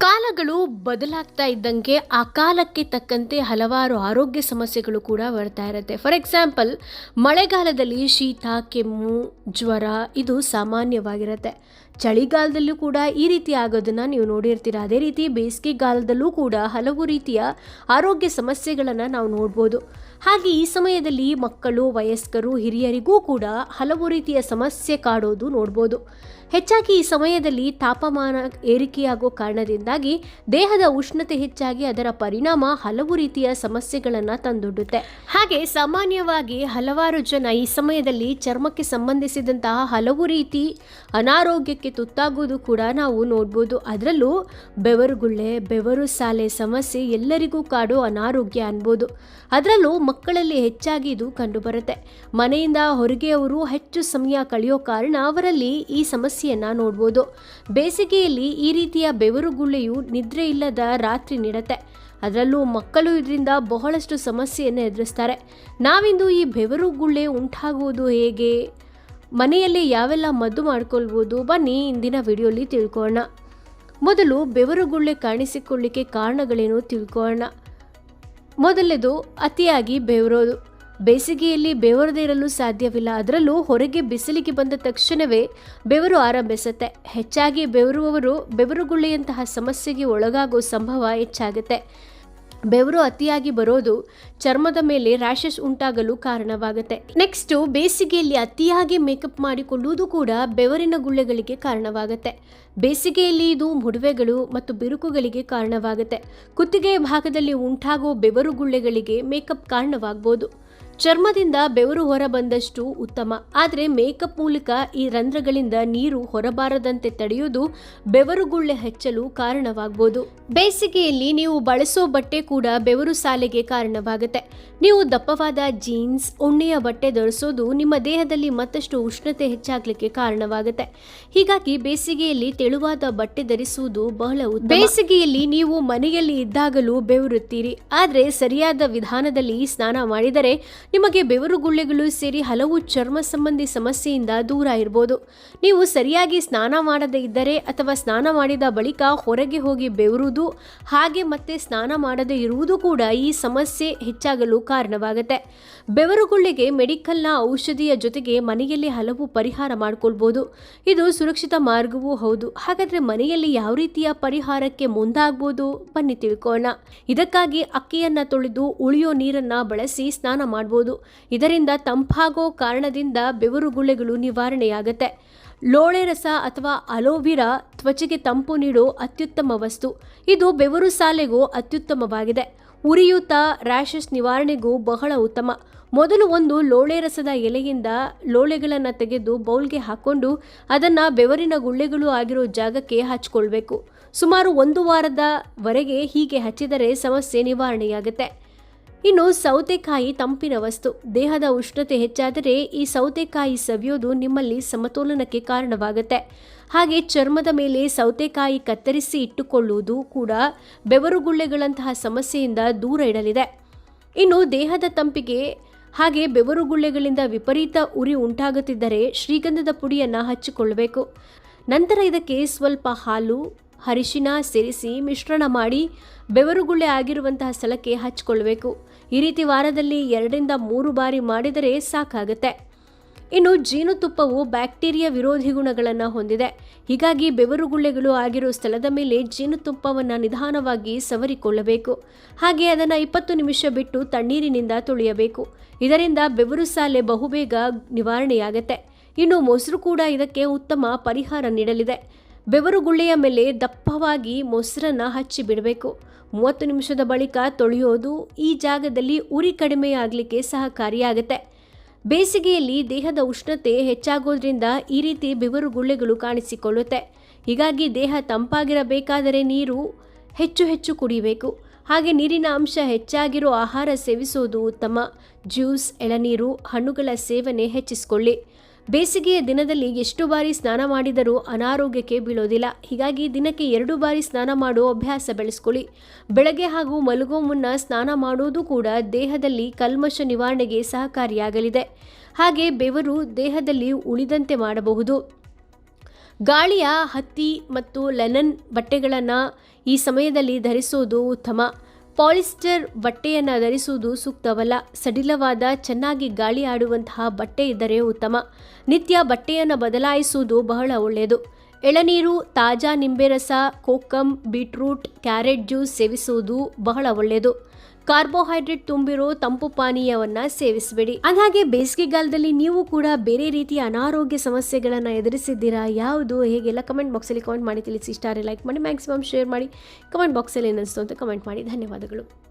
ಕಾಲಗಳು ಬದಲಾಗ್ತಾ ಇದ್ದಂಗೆ ಆ ಕಾಲಕ್ಕೆ ತಕ್ಕಂತೆ ಹಲವಾರು ಆರೋಗ್ಯ ಸಮಸ್ಯೆಗಳು ಕೂಡ ಬರ್ತಾ ಇರುತ್ತೆ. ಫಾರ್ ಎಕ್ಸಾಂಪಲ್, ಮಳೆಗಾಲದಲ್ಲಿ ಶೀತ, ಕೆಮ್ಮು, ಜ್ವರ ಇದು ಸಾಮಾನ್ಯವಾಗಿರುತ್ತೆ. ಚಳಿಗಾಲದಲ್ಲೂ ಕೂಡ ಈ ರೀತಿ ಆಗೋದನ್ನು ನೀವು ನೋಡಿರ್ತೀರ. ಅದೇ ರೀತಿ ಬೇಸಿಗೆಗಾಲದಲ್ಲೂ ಕೂಡ ಹಲವು ರೀತಿಯ ಆರೋಗ್ಯ ಸಮಸ್ಯೆಗಳನ್ನು ನಾವು ನೋಡ್ಬೋದು. ಹಾಗೆ ಈ ಸಮಯದಲ್ಲಿ ಮಕ್ಕಳು, ವಯಸ್ಕರು, ಹಿರಿಯರಿಗೂ ಕೂಡ ಹಲವು ರೀತಿಯ ಸಮಸ್ಯೆ ಕಾಡೋದು ನೋಡ್ಬೋದು. ಹೆಚ್ಚಾಗಿ ಈ ಸಮಯದಲ್ಲಿ ತಾಪಮಾನ ಏರಿಕೆಯಾಗೋ ಕಾರಣದಿಂದಾಗಿ ದೇಹದ ಉಷ್ಣತೆ ಹೆಚ್ಚಾಗಿ ಅದರ ಪರಿಣಾಮ ಹಲವು ರೀತಿಯ ಸಮಸ್ಯೆಗಳನ್ನು ತಂದೊಡ್ಡುತ್ತೆ. ಹಾಗೆ ಸಾಮಾನ್ಯವಾಗಿ ಹಲವಾರು ಜನ ಈ ಸಮಯದಲ್ಲಿ ಚರ್ಮಕ್ಕೆ ಸಂಬಂಧಿಸಿದಂತಹ ಹಲವು ರೀತಿ ಅನಾರೋಗ್ಯಕ್ಕೆ ತುತ್ತಾಗೋದು ಕೂಡ ನಾವು ನೋಡ್ಬೋದು. ಅದರಲ್ಲೂ ಬೆವರುಗುಳ್ಳೆ, ಬೆವರು ಸಾಲೆ ಸಮಸ್ಯೆ ಎಲ್ಲರಿಗೂ ಕಾಡೋ ಅನಾರೋಗ್ಯ ಅನ್ಬೋದು. ಅದರಲ್ಲೂ ಮಕ್ಕಳಲ್ಲಿ ಹೆಚ್ಚಾಗಿ ಇದು ಕಂಡುಬರುತ್ತೆ. ಮನೆಯಿಂದ ಹೊರಗೆ ಅವರು ಹೆಚ್ಚು ಸಮಯ ಕಳೆಯೋ ಕಾರಣ ಅವರಲ್ಲಿ ಈ ಸಮಸ್ಯೆಯನ್ನು ನೋಡ್ಬೋದು. ಬೇಸಿಗೆಯಲ್ಲಿ ಈ ರೀತಿಯ ಬೆವರುಗುಳ್ಳೆಯು ನಿದ್ರೆ ಇಲ್ಲದ ರಾತ್ರಿ ನೀಡುತ್ತೆ. ಅದರಲ್ಲೂ ಮಕ್ಕಳು ಇದರಿಂದ ಬಹಳಷ್ಟು ಸಮಸ್ಯೆಯನ್ನು ಎದುರಿಸ್ತಾರೆ. ನಾವಿಂದು ಈ ಬೆವರುಗುಳ್ಳೆ ಉಂಟಾಗುವುದು ಹೇಗೆ, ಮನೆಯಲ್ಲಿ ಯಾವೆಲ್ಲ ಮದ್ದು ಮಾಡ್ಕೊಳ್ಬೋದು, ಬನ್ನಿ ಇಂದಿನ ವಿಡಿಯೋಲಿ ತಿಳ್ಕೊಳ್ಳೋಣ. ಮೊದಲು ಬೆವರುಗುಳ್ಳೆ ಕಾಣಿಸಿಕೊಳ್ಳಿಕ್ಕೆ ಕಾರಣಗಳೇನು ತಿಳ್ಕೊಳ್ಳೋಣ. ಮೊದಲನೇದು ಅತಿಯಾಗಿ ಬೆವರೋದು. ಬೇಸಿಗೆಯಲ್ಲಿ ಬೆವರದೇ ಇರಲು ಸಾಧ್ಯವಿಲ್ಲ. ಅದರಲ್ಲೂ ಹೊರಗೆ ಬಿಸಿಲಿಗೆ ಬಂದ ತಕ್ಷಣವೇ ಬೆವರು ಆರಂಭಿಸುತ್ತೆ. ಹೆಚ್ಚಾಗಿ ಬೆವರುವವರು ಬೆವರುಗುಳ್ಳೆಯಂತಹ ಸಮಸ್ಯೆಗೆ ಒಳಗಾಗೋ ಸಂಭವ ಹೆಚ್ಚಾಗುತ್ತೆ. ಬೆವರು ಅತಿಯಾಗಿ ಬರೋದು ಚರ್ಮದ ಮೇಲೆ ರ್ಯಾಷಸ್ ಉಂಟಾಗಲು ಕಾರಣವಾಗುತ್ತೆ. ನೆಕ್ಸ್ಟು, ಬೇಸಿಗೆಯಲ್ಲಿ ಅತಿಯಾಗಿ ಮೇಕಪ್ ಮಾಡಿಕೊಳ್ಳುವುದು ಕೂಡ ಬೆವರಿನ ಗುಳ್ಳೆಗಳಿಗೆ ಕಾರಣವಾಗುತ್ತೆ. ಬೇಸಿಗೆಯಲ್ಲಿ ಇದು ಮುಡುವೆಗಳು ಮತ್ತು ಬಿರುಕುಗಳಿಗೆ ಕಾರಣವಾಗುತ್ತೆ. ಕುತ್ತಿಗೆಯ ಭಾಗದಲ್ಲಿ ಉಂಟಾಗೋ ಬೆವರು ಗುಳ್ಳೆಗಳಿಗೆ ಮೇಕಪ್ ಕಾರಣವಾಗಬಹುದು. ಚರ್ಮದಿಂದ ಬೆವರು ಹೊರ ಬಂದಷ್ಟು ಉತ್ತಮ. ಆದರೆ ಮೇಕಪ್ ಮೂಲಕ ಈ ರಂಧ್ರಗಳಿಂದ ನೀರು ಹೊರಬಾರದಂತೆ ತಡೆಯೋದು ಬೆವರುಗುಳ್ಳೆ ಹೆಚ್ಚಲು ಕಾರಣವಾಗಬಹುದು. ಬೇಸಿಗೆಯಲ್ಲಿ ನೀವು ಬಳಸೋ ಬಟ್ಟೆ ಕೂಡ ಬೆವರು ಸಾಲೆಗೆ ಕಾರಣವಾಗುತ್ತೆ. ನೀವು ದಪ್ಪವಾದ ಜೀನ್ಸ್, ಉಣ್ಣೆಯ ಬಟ್ಟೆ ಧರಿಸೋದು ನಿಮ್ಮ ದೇಹದಲ್ಲಿ ಮತ್ತಷ್ಟು ಉಷ್ಣತೆ ಹೆಚ್ಚಾಗಲಿಕ್ಕೆ ಕಾರಣವಾಗುತ್ತೆ. ಹೀಗಾಗಿ ಬೇಸಿಗೆಯಲ್ಲಿ ತೆಳುವಾದ ಬಟ್ಟೆ ಧರಿಸುವುದು ಬಹಳ ಉತ್ತಮ. ಬೇಸಿಗೆಯಲ್ಲಿ ನೀವು ಮನೆಯಲ್ಲಿ ಇದ್ದಾಗಲೂ ಬೆವರುತ್ತೀರಿ. ಆದರೆ ಸರಿಯಾದ ವಿಧಾನದಲ್ಲಿ ಸ್ನಾನ ಮಾಡಿದರೆ ನಿಮಗೆ ಬೆವರು ಗುಳ್ಳೆಗಳು ಸೇರಿ ಹಲವು ಚರ್ಮ ಸಂಬಂಧಿ ಸಮಸ್ಯೆಯಿಂದ ದೂರ ಇರಬಹುದು. ನೀವು ಸರಿಯಾಗಿ ಸ್ನಾನ ಮಾಡದೇ ಇದ್ದರೆ ಅಥವಾ ಸ್ನಾನ ಮಾಡಿದ ಬಳಿಕ ಹೊರಗೆ ಹೋಗಿ ಬೆವರುವುದು, ಹಾಗೆ ಮತ್ತೆ ಸ್ನಾನ ಮಾಡದೇ ಇರುವುದು ಕೂಡ ಈ ಸಮಸ್ಯೆ ಹೆಚ್ಚಾಗಲು ಕಾರಣವಾಗುತ್ತೆ. ಬೆವರುಗುಳ್ಳೆಗೆ ಮೆಡಿಕಲ್ನ ಔಷಧಿಯ ಜೊತೆಗೆ ಮನೆಯಲ್ಲಿ ಹಲವು ಪರಿಹಾರ ಮಾಡಿಕೊಳ್ಬೋದು. ಇದು ಸುರಕ್ಷಿತ ಮಾರ್ಗವೂ ಹೌದು. ಹಾಗಾದರೆ ಮನೆಯಲ್ಲಿ ಯಾವ ರೀತಿಯ ಪರಿಹಾರಕ್ಕೆ ಮುಂದಾಗ್ಬೋದು, ಬನ್ನಿ ತಿಳ್ಕೊಳ್ಳೋಣ. ಇದಕ್ಕಾಗಿ ಅಕ್ಕಿಯನ್ನು ತೊಳೆದು ಉಳಿಯೋ ನೀರನ್ನು ಬಳಸಿ ಸ್ನಾನ ಮಾಡಬಹುದು. ಇದರಿಂದ ತಂಪಾಗೋ ಕಾರಣದಿಂದ ಬೆವರುಗುಳ್ಳೆಗಳು ನಿವಾರಣೆಯಾಗುತ್ತೆ. ಲೋಳೆ ರಸ ಅಥವಾ ಅಲೋವಿರಾ ತ್ವಚೆಗೆ ತಂಪು ನೀಡೋ ಅತ್ಯುತ್ತಮ ವಸ್ತು. ಇದು ಬೆವರು ಸಾಲೆಗೂ ಅತ್ಯುತ್ತಮವಾಗಿದೆ. ಉರಿಯೂತ, ರ್ಯಾಷಸ್ ನಿವಾರಣೆಗೂ ಬಹಳ ಉತ್ತಮ. ಮೊದಲು ಒಂದು ಲೋಳೆ ರಸದ ಎಲೆಯಿಂದ ಲೋಳೆಗಳನ್ನು ತೆಗೆದು ಬೌಲ್ಗೆ ಹಾಕ್ಕೊಂಡು ಅದನ್ನು ಬೆವರಿನ ಗುಳ್ಳೆಗಳು ಆಗಿರೋ ಜಾಗಕ್ಕೆ ಹಚ್ಕೊಳ್ಬೇಕು. ಸುಮಾರು 1 ವಾರದವರೆಗೆ ಹೀಗೆ ಹಚ್ಚಿದರೆ ಸಮಸ್ಯೆ ನಿವಾರಣೆಯಾಗುತ್ತೆ. ಇನ್ನು ಸೌತೆಕಾಯಿ ತಂಪಿನ ವಸ್ತು. ದೇಹದ ಉಷ್ಣತೆ ಹೆಚ್ಚಾದರೆ ಈ ಸೌತೆಕಾಯಿ ಸವಿಯೋದು ನಿಮ್ಮಲ್ಲಿ ಸಮತೋಲನಕ್ಕೆ ಕಾರಣವಾಗುತ್ತೆ. ಹಾಗೆ ಚರ್ಮದ ಮೇಲೆ ಸೌತೆಕಾಯಿ ಕತ್ತರಿಸಿ ಇಟ್ಟುಕೊಳ್ಳುವುದು ಕೂಡ ಬೆವರುಗುಳ್ಳೆಗಳಂತಹ ಸಮಸ್ಯೆಯಿಂದ ದೂರ ಇಡಲಿದೆ. ಇನ್ನು ದೇಹದ ತಂಪಿಗೆ ಹಾಗೆ ಬೆವರುಗುಳ್ಳೆಗಳಿಂದ ವಿಪರೀತ ಉರಿ ಉಂಟಾಗುತ್ತಿದ್ದರೆ ಶ್ರೀಗಂಧದ ಪುಡಿಯನ್ನು ಹಚ್ಚಿಕೊಳ್ಳಬೇಕು. ನಂತರ ಇದಕ್ಕೆ ಸ್ವಲ್ಪ ಹಾಲು, ಅರಿಶಿನ ಸೇರಿಸಿ ಮಿಶ್ರಣ ಮಾಡಿ ಬೆವರುಗುಳ್ಳೆ ಆಗಿರುವಂತಹ ಸ್ಥಳಕ್ಕೆ ಹಚ್ಕೊಳ್ಬೇಕು. ಈ ರೀತಿ ವಾರದಲ್ಲಿ 2-3 ಬಾರಿ ಮಾಡಿದರೆ ಸಾಕಾಗುತ್ತೆ. ಇನ್ನು ಜೇನುತುಪ್ಪವು ಬ್ಯಾಕ್ಟೀರಿಯಾ ವಿರೋಧಿ ಗುಣಗಳನ್ನು ಹೊಂದಿದೆ. ಹೀಗಾಗಿ ಬೆವರುಗುಳ್ಳೆಗಳು ಆಗಿರೋ ಸ್ಥಳದ ಮೇಲೆ ಜೇನುತುಪ್ಪವನ್ನು ನಿಧಾನವಾಗಿ ಸವರಿಕೊಳ್ಳಬೇಕು. ಹಾಗೆ ಅದನ್ನು 20 ನಿಮಿಷ ಬಿಟ್ಟು ತಣ್ಣೀರಿನಿಂದ ತೊಳೆಯಬೇಕು. ಇದರಿಂದ ಬೆವರು ಸಾಲೆ ಬಹುಬೇಗ ನಿವಾರಣೆಯಾಗುತ್ತೆ. ಇನ್ನು ಮೊಸರು ಕೂಡ ಇದಕ್ಕೆ ಉತ್ತಮ ಪರಿಹಾರ ನೀಡಲಿದೆ. ಬೆವರುಗುಳ್ಳೆಯ ಮೇಲೆ ದಪ್ಪವಾಗಿ ಮೊಸರನ್ನು ಹಚ್ಚಿ ಬಿಡಬೇಕು. 30 ನಿಮಿಷದ ಬಳಿಕ ತೊಳೆಯೋದು ಈ ಜಾಗದಲ್ಲಿ ಉರಿ ಕಡಿಮೆಯಾಗಲಿಕ್ಕೆ ಸಹಕಾರಿಯಾಗುತ್ತೆ. ಬೇಸಿಗೆಯಲ್ಲಿ ದೇಹದ ಉಷ್ಣತೆ ಹೆಚ್ಚಾಗೋದ್ರಿಂದ ಈ ರೀತಿ ಬೆವರುಗುಳ್ಳೆಗಳು ಕಾಣಿಸಿಕೊಳ್ಳುತ್ತೆ. ಹೀಗಾಗಿ ದೇಹ ತಂಪಾಗಿರಬೇಕಾದರೆ ನೀರು ಹೆಚ್ಚು ಕುಡಿಬೇಕು. ಹಾಗೆ ನೀರಿನ ಅಂಶ ಹೆಚ್ಚಾಗಿರೋ ಆಹಾರ ಸೇವಿಸೋದು ಉತ್ತಮ. ಜ್ಯೂಸ್, ಎಳನೀರು, ಹಣ್ಣುಗಳ ಸೇವನೆ ಹೆಚ್ಚಿಸಿಕೊಳ್ಳಿ. ಬೇಸಿಗೆಯ ದಿನದಲ್ಲಿ ಎಷ್ಟು ಬಾರಿ ಸ್ನಾನ ಮಾಡಿದರೂ ಅನಾರೋಗ್ಯಕ್ಕೆ ಬೀಳೋದಿಲ್ಲ. ಹೀಗಾಗಿ ದಿನಕ್ಕೆ 2 ಬಾರಿ ಸ್ನಾನ ಮಾಡೋ ಅಭ್ಯಾಸ ಬೆಳೆಸ್ಕೊಳ್ಳಿ. ಬೆಳಗ್ಗೆ ಹಾಗೂ ಮಲಗೋ ಮುನ್ನ ಸ್ನಾನ ಮಾಡೋದು ಕೂಡ ದೇಹದಲ್ಲಿ ಕಲ್ಮಶ ನಿವಾರಣೆಗೆ ಸಹಕಾರಿಯಾಗಲಿದೆ. ಹಾಗೆ ಬೆವರು ದೇಹದಲ್ಲಿ ಉಳಿದಂತೆ ಮಾಡಬಹುದು. ಗಾಳಿಯ ಹತ್ತಿ ಮತ್ತು ಲೆನನ್ ಬಟ್ಟೆಗಳನ್ನು ಈ ಸಮಯದಲ್ಲಿ ಧರಿಸುವುದು ಉತ್ತಮ. ಪಾಲಿಸ್ಟರ್ ಬಟ್ಟೆಯನ್ನು ಧರಿಸುವುದು ಸೂಕ್ತವಲ್ಲ. ಸಡಿಲವಾದ ಚೆನ್ನಾಗಿ ಗಾಳಿ ಆಡುವಂತಹ ಬಟ್ಟೆ ಇದ್ದರೆ ಉತ್ತಮ. ನಿತ್ಯ ಬಟ್ಟೆಯನ್ನು ಬದಲಾಯಿಸುವುದು ಬಹಳ ಒಳ್ಳೆಯದು. ಎಳನೀರು, ತಾಜಾ ನಿಂಬೆ ರಸ, ಕೋಕಮ್, ಬೀಟ್ರೂಟ್, ಕ್ಯಾರೆಟ್ ಜ್ಯೂಸ್ ಸೇವಿಸುವುದು ಬಹಳ ಒಳ್ಳೆಯದು. ಕಾರ್ಬೋಹೈಡ್ರೇಟ್ ತುಂಬಿರೋ ತಂಪು ಪಾನೀಯವನ್ನು ಸೇವಿಸಬೇಡಿ. ಅಂದಾಗೆ ಬೇಸಿಗೆಗಾಲದಲ್ಲಿ ನೀವು ಕೂಡ ಬೇರೆ ರೀತಿಯ ಅನಾರೋಗ್ಯ ಸಮಸ್ಯೆಗಳನ್ನು ಎದುರಿಸಿದ್ದೀರಾ? ಯಾವುದು ಹೇಗೆಲ್ಲ ಕಮೆಂಟ್ ಬಾಕ್ಸಲ್ಲಿ ಕಮೆಂಟ್ ಮಾಡಿ ತಿಳಿಸಿ. ಇಷ್ಟ ಆದರೆ ಲೈಕ್ ಮಾಡಿ, ಮ್ಯಾಕ್ಸಿಮಮ್ ಶೇರ್ ಮಾಡಿ. ಕಮೆಂಟ್ ಬಾಕ್ಸಲ್ಲಿ ಏನಿಸ್ತು ಅಂತ ಕಮೆಂಟ್ ಮಾಡಿ. ಧನ್ಯವಾದಗಳು.